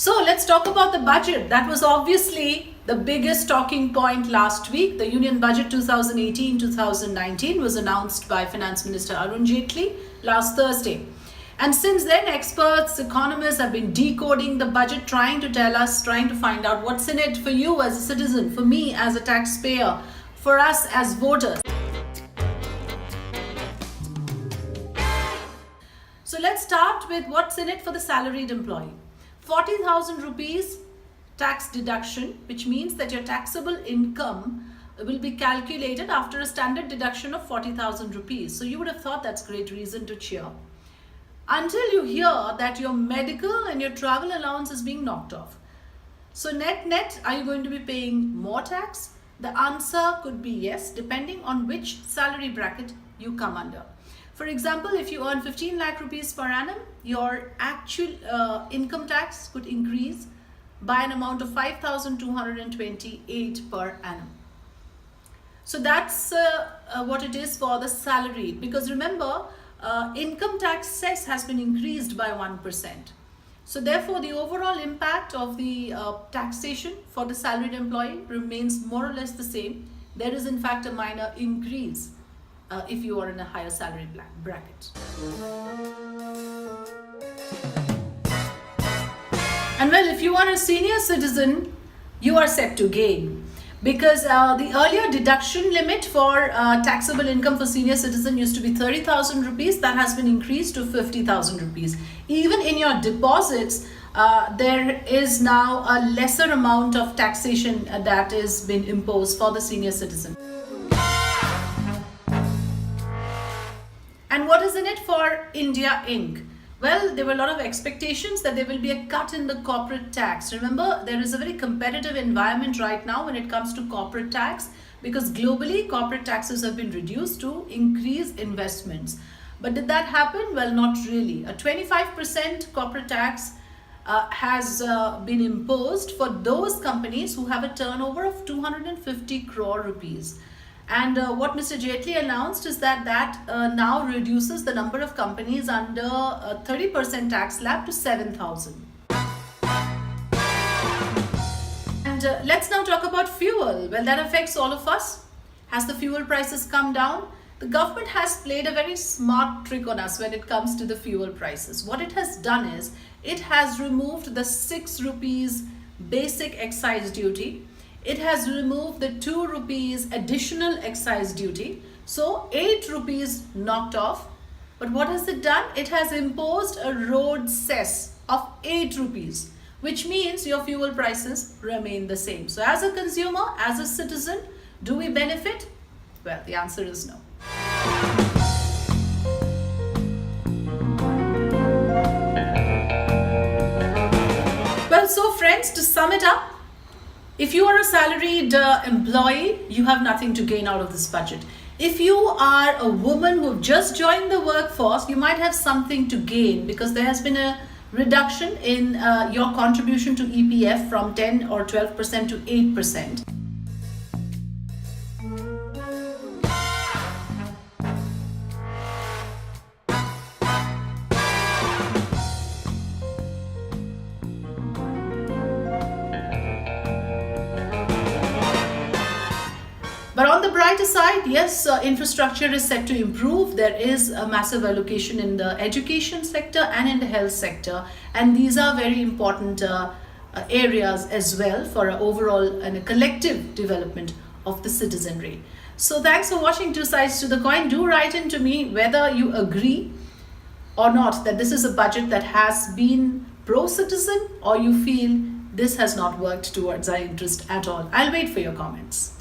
So let's talk about the budget. That was obviously the biggest talking point last week. The Union Budget 2018-2019 was announced by Finance Minister Arun Jaitley last Thursday. And since then, experts, economists have been decoding the budget, trying to find out what's in it for you as a citizen, for me as a taxpayer, for us as voters. So let's start with what's in it for the salaried employee. 40,000 rupees tax deduction, which means that your taxable income will be calculated after a standard deduction of 40,000 rupees. So you would have thought that's great reason to cheer. Until you hear that your medical and your travel allowance is being knocked off. So net, are you going to be paying more tax? The answer could be yes, depending on which salary bracket you come under. For example, if you earn 15 lakh rupees per annum, your actual income tax could increase by an amount of 5,228 per annum. So that's what it is for the salary. Because remember, income tax cess has been increased by 1%. So therefore, the overall impact of the taxation for the salaried employee remains more or less the same. There is in fact a minor increase if you are in a higher salary bracket. And well, if you are a senior citizen, you are set to gain. Because the earlier deduction limit for taxable income for senior citizen used to be 30,000 rupees. That has been increased to 50,000 rupees. Even in your deposits, there is now a lesser amount of taxation that is being imposed for the senior citizen. And what is in it for India Inc.? Well, there were a lot of expectations that there will be a cut in the corporate tax. Remember, there is a very competitive environment right now when it comes to corporate tax, because globally corporate taxes have been reduced to increase investments. But did that happen? Well, not really. A 25% corporate tax has been imposed for those companies who have a turnover of 250 crore rupees. And what Mr. Jaitley announced is that now reduces the number of companies under a 30% tax slab to 7,000. And let's now talk about fuel. Well, that affects all of us. Has the fuel prices come down? The government has played a very smart trick on us when it comes to the fuel prices. What it has done is, it has removed the 6 rupees basic excise duty. It has removed the 2 rupees additional excise duty. So 8 rupees knocked off. But what has it done? It has imposed a road cess of 8 rupees, which means your fuel prices remain the same. So as a consumer, as a citizen, do we benefit? Well, the answer is no. Well, so friends, to sum it up, if you are a salaried employee, you have nothing to gain out of this budget. If you are a woman who have just joined the workforce, you might have something to gain, because there has been a reduction in your contribution to EPF from 10 or 12% to 8%. But on the brighter side, yes, infrastructure is set to improve. There is a massive allocation in the education sector and in the health sector. And these are very important areas as well for an overall and a collective development of the citizenry. So thanks for watching Two Sides to the Coin. Do write in to me whether you agree or not that this is a budget that has been pro-citizen, or you feel this has not worked towards our interest at all. I'll wait for your comments.